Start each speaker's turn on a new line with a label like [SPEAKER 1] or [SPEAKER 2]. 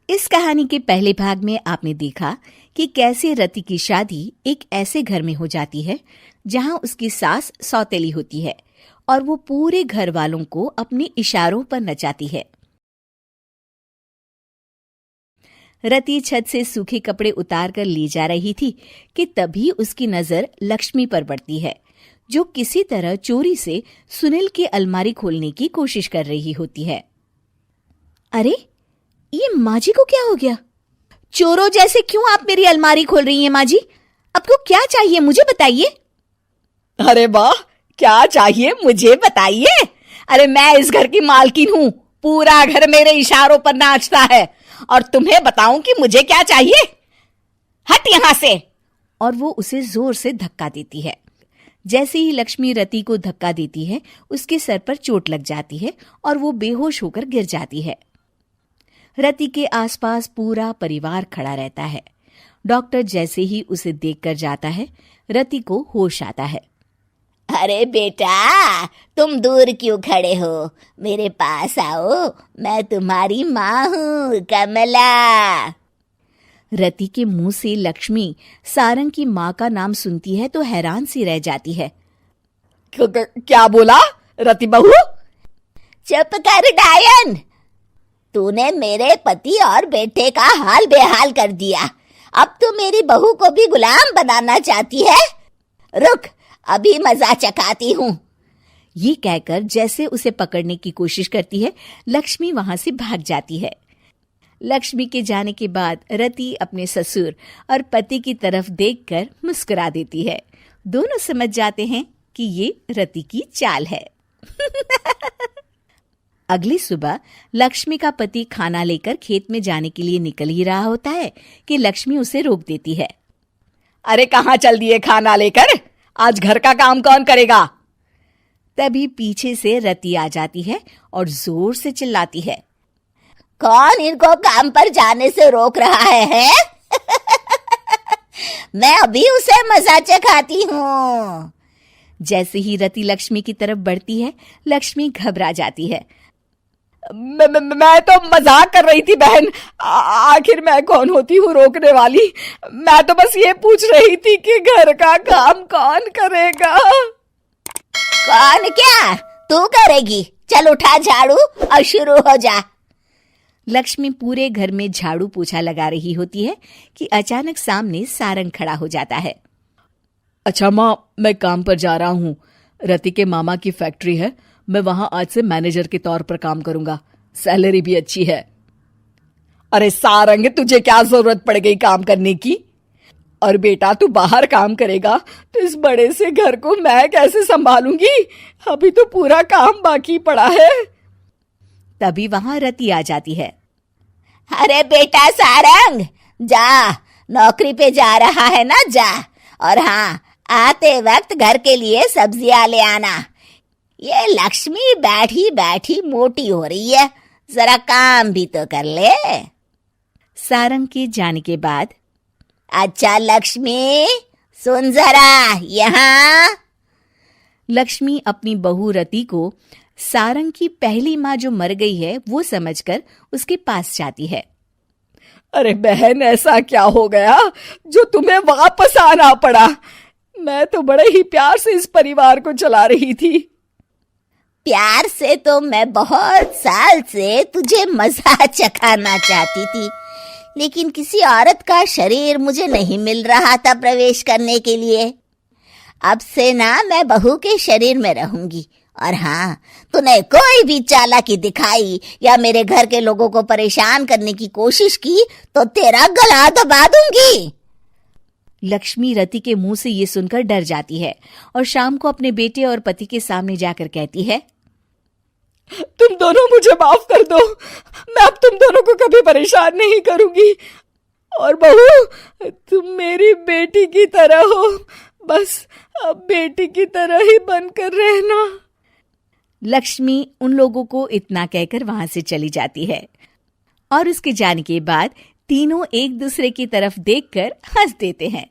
[SPEAKER 1] इस कहानी के पहले भाग में आपने देखा कि कैसे रति की शादी एक ऐसे घर में हो जाती है जहां उसकी सास सौतेली होती है और वो पूरे घर वालों को अपने इशारों पर नचाती है। रति छत से सूखे कपड़े उतार कर ले जा रही थी कि तभी उसकी नजर लक्ष्मी पर पड़ती है, जो किसी तरह चोरी से सुनील की अलमारी खोलने की कोशिश कर रही होती है। अरे, ये माँ जी को क्या हो गया? चोरों जैसे क्यों आप मेरी अलमारी खोल रही हैं माँ जी? आपको क्या चाहिए मुझे बताइए।
[SPEAKER 2] अरे वाह, क्या चाहिए मुझे बताइए। अरे मैं इस घर की मालकिन हूँ, पूरा घर मेरे इशारों पर नाचता है और तुम्हें बताऊं कि मुझे क्या चाहिए? हट यहाँ से।
[SPEAKER 1] और वो उसे जोर से धक्का देती है। जैसे ही लक्ष्मी रति को धक्का देती है, उसके सर पर चोट लग जाती है और वो बेहोश होकर गिर जाती है। रति के आसपास पूरा परिवार खड़ा रहता है। डॉक्टर जैसे ही उसे देखकर जाता है, रति को होश आता है।
[SPEAKER 3] अरे बेटा, तुम दूर क्यों खड़े हो? मेरे पास आओ, मैं तुम्हारी माँ हूँ, कमला।
[SPEAKER 1] रति के मुंह से लक्ष्मी सारंग की माँ का नाम सुनती है तो हैरान सी रह जाती है।
[SPEAKER 2] क्या बोला रति बहू?
[SPEAKER 3] चुप कर डायन, तूने मेरे पति और बेटे का हाल बेहाल कर दिया। अब तू मेरी बहू को भी गुलाम बनाना चाहती है? रुक, अभी मजा चखाती हूँ।
[SPEAKER 1] ये कहकर जैसे उसे पकड़ने की कोशिश करती है, लक्ष्मी वहां से भाग जाती है। लक्ष्मी के जाने के बाद रति अपने ससुर और पति की तरफ देखकर मुस्कुरा देती है। दोनों समझ जाते हैं कि ये रति की चाल है। अगली सुबह लक्ष्मी का पति खाना लेकर खेत में जाने के लिए निकल ही रहा होता है कि लक्ष्मी उसे रोक देती है।
[SPEAKER 2] अरे कहाँ चल दिए खाना लेकर? आज घर का काम कौन करेगा?
[SPEAKER 1] तभी पीछे से रति आ जाती है और जोर से चिल्लाती है।
[SPEAKER 3] कौन इनको काम पर जाने से रोक रहा है? मैं अभी उसे मजा चखाती हूँ।
[SPEAKER 1] जैसे ही रति लक्ष्मी की तरफ बढ़ती है, लक्ष्मी घबरा जाती है।
[SPEAKER 2] मैं तो मजाक कर रही थी बहन। आखिर मैं कौन होती हूँ रोकने वाली? मैं तो बस ये पूछ रही थी कि घर का काम कौन करेगा?
[SPEAKER 3] कौन क्या? तू करेगी। चल उठा झाड़ू और शुरू हो जा।
[SPEAKER 1] लक्ष्मी पूरे घर में झाड़ू पोछा लगा रही होती है कि अचानक सामने सारंग खड़ा हो जाता है।
[SPEAKER 2] अच्छा माँ, मैं काम पर जा रहा हूँ। रति के मामा की फैक्ट्री है, मैं वहां आज से मैनेजर के तौर पर काम करूंगा। सैलरी भी अच्छी है। अरे सारंग, तुझे क्या जरूरत पड़ गई काम करने की? और बेटा, तू बाहर काम करेगा तो इस बड़े से घर को मैं कैसे संभालूंगी? अभी तो पूरा काम बाकी पड़ा है।
[SPEAKER 1] तभी वहां रति आ जाती है।
[SPEAKER 3] अरे बेटा सारंग, जा, नौकरी पे जा रहा है ना, जा। और हाँ, आते वक्त घर के लिए सब्जियां ले आना। ये लक्ष्मी बैठी बैठी मोटी हो रही है, जरा काम भी तो कर ले।
[SPEAKER 1] सारंग के जाने के बाद,
[SPEAKER 3] अच्छा लक्ष्मी, सुन जरा यहाँ।
[SPEAKER 1] लक्ष्मी अपनी बहू रति को सारंग की पहली माँ जो मर गई है वो समझकर उसके पास जाती है।
[SPEAKER 2] अरे बहन, ऐसा क्या हो गया जो तुम्हें वापस आना पड़ा? मैं तो बड़े ही प्यार से इस परिवार को चला रही थी।
[SPEAKER 3] प्यार से तो मैं बहुत साल से तुझे मजा चखाना चाहती थी, लेकिन किसी औरत का शरीर मुझे नहीं मिल रहा था प्रवेश करने के लिए। अब से ना मैं बहू के शरीर में रहूंगी। और हाँ, तूने कोई भी चालाकी दिखाई या मेरे घर के लोगों को परेशान करने की कोशिश की तो तेरा गला दबा दूंगी।
[SPEAKER 1] लक्ष्मी रति के मुंह से ये सुनकर डर जाती है और शाम को अपने बेटे और पति के सामने जाकर कहती है,
[SPEAKER 2] तुम दोनों मुझे माफ कर दो। मैं अब तुम दोनों को कभी परेशान नहीं करूंगी। और बहू, तुम मेरी बेटी की तरह हो, बस अब बेटी की तरह ही बनकर रहना।
[SPEAKER 1] लक्ष्मी उन लोगों को इतना कहकर वहां से चली जाती है और उसके जाने के बाद तीनों एक दूसरे की तरफ देखकर हंस देते हैं।